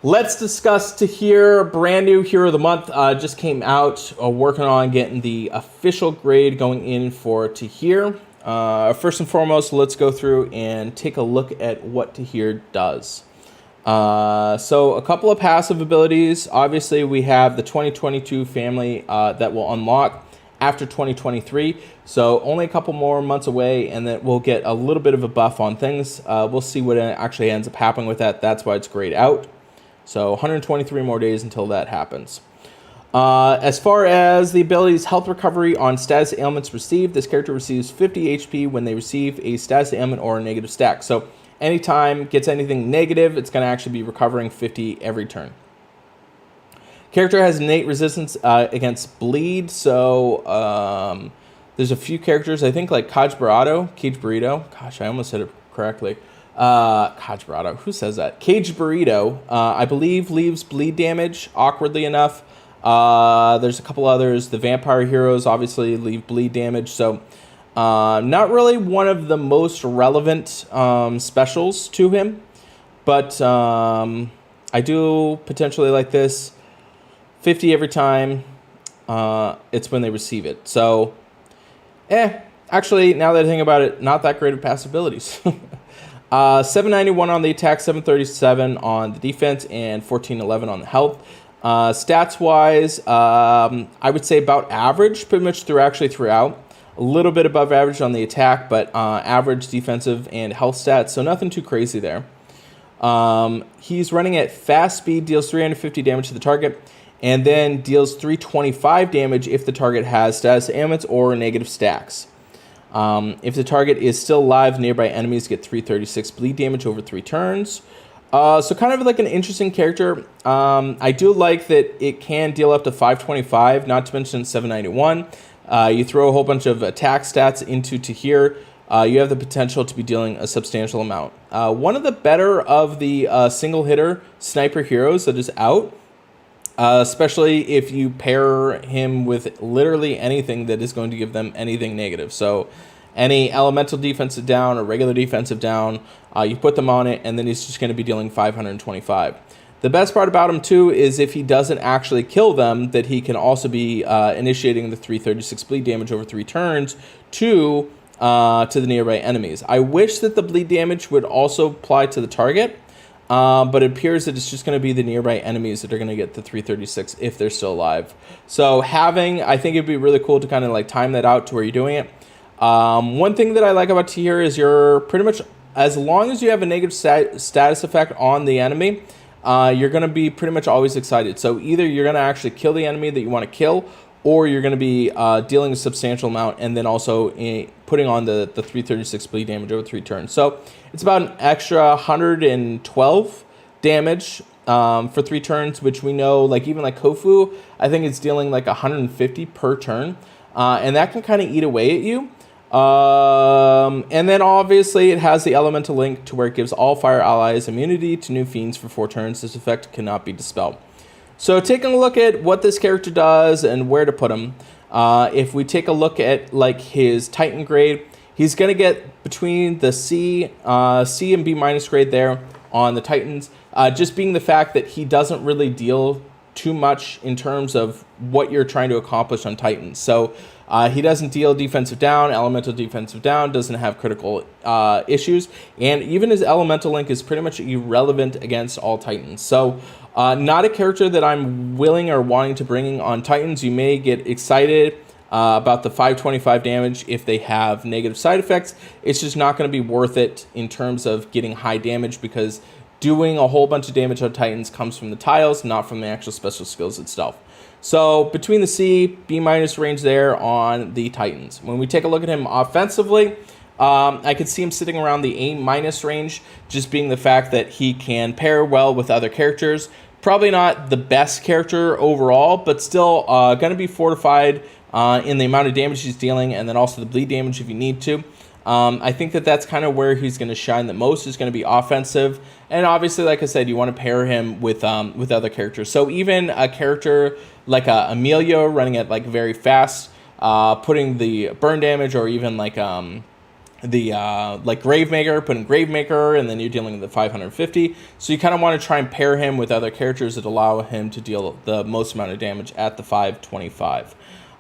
Let's discuss Tahir, brand new Hero of the Month. Just came out, working on getting the official grade going in for Tahir. First and foremost, let's go through and take a look at what Tahir does. So a couple of passive abilities. Obviously, we have the 2022 family that will unlock after 2023. So only a couple more months away, and then we'll get a little bit of a buff on things. We'll see what actually ends up happening with that. That's why it's grayed out. So 123 more days until that happens. As far as the abilities, health recovery on status ailments received. This character receives 50 HP when they receive a status ailment or a negative stack. So anytime it gets anything negative, it's going to actually be recovering 50 every turn. Character has innate resistance against bleed. So there's a few characters, I think, like Cage Burrito. Gosh, I almost said it correctly. Cage Burrito, who says that? Cage Burrito, I believe, leaves bleed damage, awkwardly enough. There's a couple others. The vampire heroes obviously leave bleed damage. So not really one of the most relevant specials to him. But I do potentially like this. 50 every time. It's when they receive it. So, actually, now that I think about it, not that great of passive abilities. 791 on the attack, 737 on the defense, and 1411 on the health. Stats-wise, I would say about average, pretty much throughout. A little bit above average on the attack, but average defensive and health stats, so nothing too crazy there. He's running at fast speed, deals 350 damage to the target, and then deals 325 damage if the target has status ailments or negative stacks. If the target is still alive, nearby enemies get 336 bleed damage over 3 turns. So kind of like an interesting character. I do like that it can deal up to 525, not to mention 791. You throw a whole bunch of attack stats into Tohir, you have the potential to be dealing a substantial amount. One of the better of the single hitter sniper heroes that is out. Especially if you pair him with literally anything that is going to give them anything negative. So any elemental defensive down or regular defensive down, you put them on it, and then he's just going to be dealing 525. The best part about him, too, is if he doesn't actually kill them, that he can also be initiating the 336 bleed damage over 3 turns to the nearby enemies. I wish that the bleed damage would also apply to the target. But it appears that it's just going to be the nearby enemies that are going to get the 336 if they're still alive. So I think it'd be really cool to kind of like time that out to where you're doing it. One thing that I like about Tahir is you're pretty much, as long as you have a negative status effect on the enemy, you're going to be pretty much always excited. So either you're going to actually kill the enemy that you want to kill, or you're going to be dealing a substantial amount and then also putting on the 336 bleed damage over 3 turns. So it's about an extra 112 damage for 3 turns, which we know, like even like Kofu, I think it's dealing like 150 per turn. And that can kind of eat away at you. And then obviously it has the elemental link to where it gives all fire allies immunity to new fiends for 4 turns. This effect cannot be dispelled. So taking a look at what this character does and where to put him, if we take a look at like his Titan grade, he's going to get between the C and B minus grade there on the Titans, just being the fact that he doesn't really deal too much in terms of what you're trying to accomplish on Titans. So he doesn't deal defensive down, elemental defensive down, doesn't have critical issues, and even his elemental link is pretty much irrelevant against all Titans. So not a character that I'm willing or wanting to bring on Titans. You may get excited about the 525 damage if they have negative side effects. It's just not going to be worth it in terms of getting high damage, because doing a whole bunch of damage on Titans comes from the tiles, not from the actual special skills itself. So between the C, B minus range there on the Titans. When we take a look at him offensively, I could see him sitting around the A minus range, just being the fact that he can pair well with other characters. Probably not the best character overall, but still going to be fortified in the amount of damage he's dealing, and then also the bleed damage if you need to. I think that that's kind of where he's going to shine the most, is going to be offensive. And obviously, like I said, you want to pair him with other characters. So even a character like Amelia running at like very fast, putting the burn damage, or even like like Gravemaker, put in Gravemaker, and then you're dealing with the 550. So you kind of want to try and pair him with other characters that allow him to deal the most amount of damage at the 525.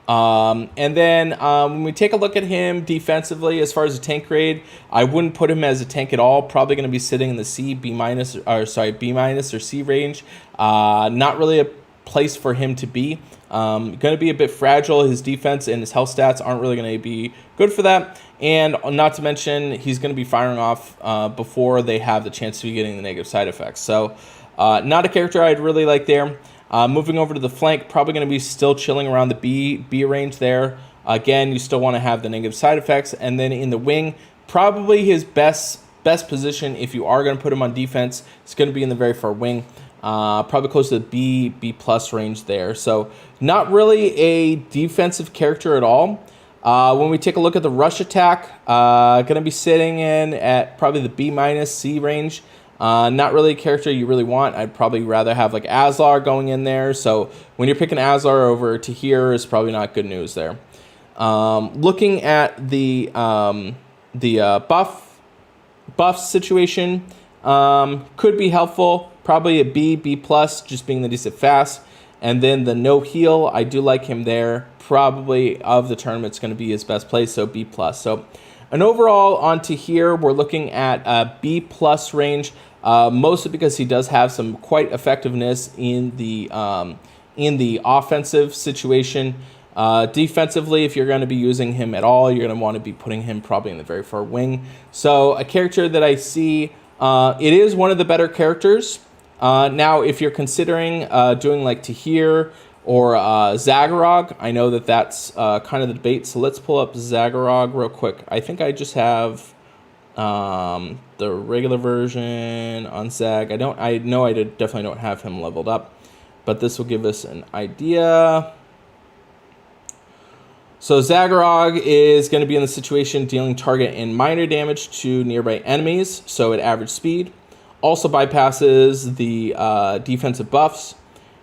And then when we take a look at him defensively, as far as a tank grade, I wouldn't put him as a tank at all. Probably going to be sitting in the B minus or C range. Not really a place for him to be. Going to be a bit fragile. His defense and his health stats aren't really going to be good for that. And not to mention, he's going to be firing off before they have the chance to be getting the negative side effects. So not a character I'd really like there. Moving over to the flank, probably going to be still chilling around the B range there. Again, you still want to have the negative side effects. And then in the wing, probably his best position, if you are going to put him on defense, is going to be in the very far wing. Probably close to the B plus range there. So not really a defensive character at all. When we take a look at the rush attack, going to be sitting in at probably the B minus C range. Not really a character you really want. I'd probably rather have like Aslar going in there. So when you're picking Aslar over Tahir is probably not good news there. Looking at the buff situation, could be helpful. Probably a B plus, just being that he's fast. And then the no heal, I do like him there. Probably of the tournament, it's going to be his best play, so B plus. So an overall on Tahir, we're looking at a B plus range, mostly because he does have some quite effectiveness in the offensive situation. Defensively, if you're going to be using him at all, you're going to want to be putting him probably in the very far wing. So a character that I see, it is one of the better characters. Now, if you're considering doing like Tahir or Zagrog, I know that that's kind of the debate. So let's pull up Zagrog real quick. I think I just have the regular version on Zag. I definitely don't have him leveled up, but this will give us an idea. So Zagrog is going to be in the situation dealing target and minor damage to nearby enemies, so at average speed. Also bypasses the defensive buffs,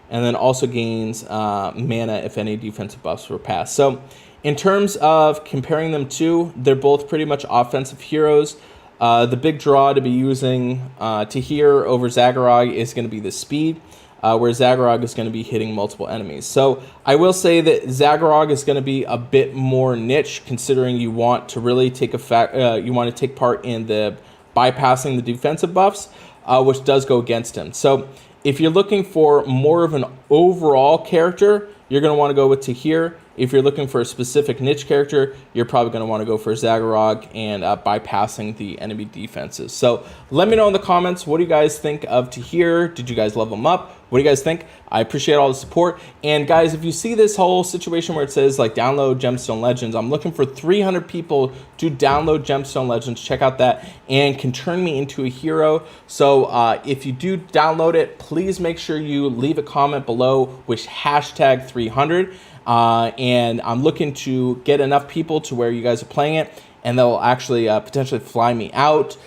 and then also gains mana if any defensive buffs were passed. So in terms of comparing them to, they're both pretty much offensive heroes. The big draw to be using Tahir over Zagrog is going to be the speed, where Zagrog is going to be hitting multiple enemies. So I will say that Zagrog is going to be a bit more niche, considering you want to really take part in the bypassing the defensive buffs, which does go against him. So if you're looking for more of an overall character, you're going to want to go with Tahir. If you're looking for a specific niche character, you're probably going to want to go for Zagrog and bypassing the enemy defenses. So let me know in the comments, what do you guys think of Tahir? Did you guys level him up? What do you guys think? I appreciate all the support. And guys, if you see this whole situation where it says like download Gemstone Legends, I'm looking for 300 people to download Gemstone Legends. Check out that and can turn me into a hero. So if you do download it, please make sure you leave a comment below with hashtag 300. And I'm looking to get enough people to where you guys are playing it, and they'll actually potentially fly me out,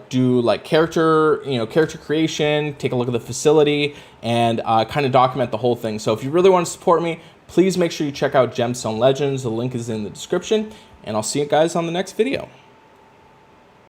do like character creation, take a look at the facility, and kind of document the whole thing. So if you really want to support me, please make sure you check out Gemstone Legends. The link is in the description, and I'll see you guys on the next video.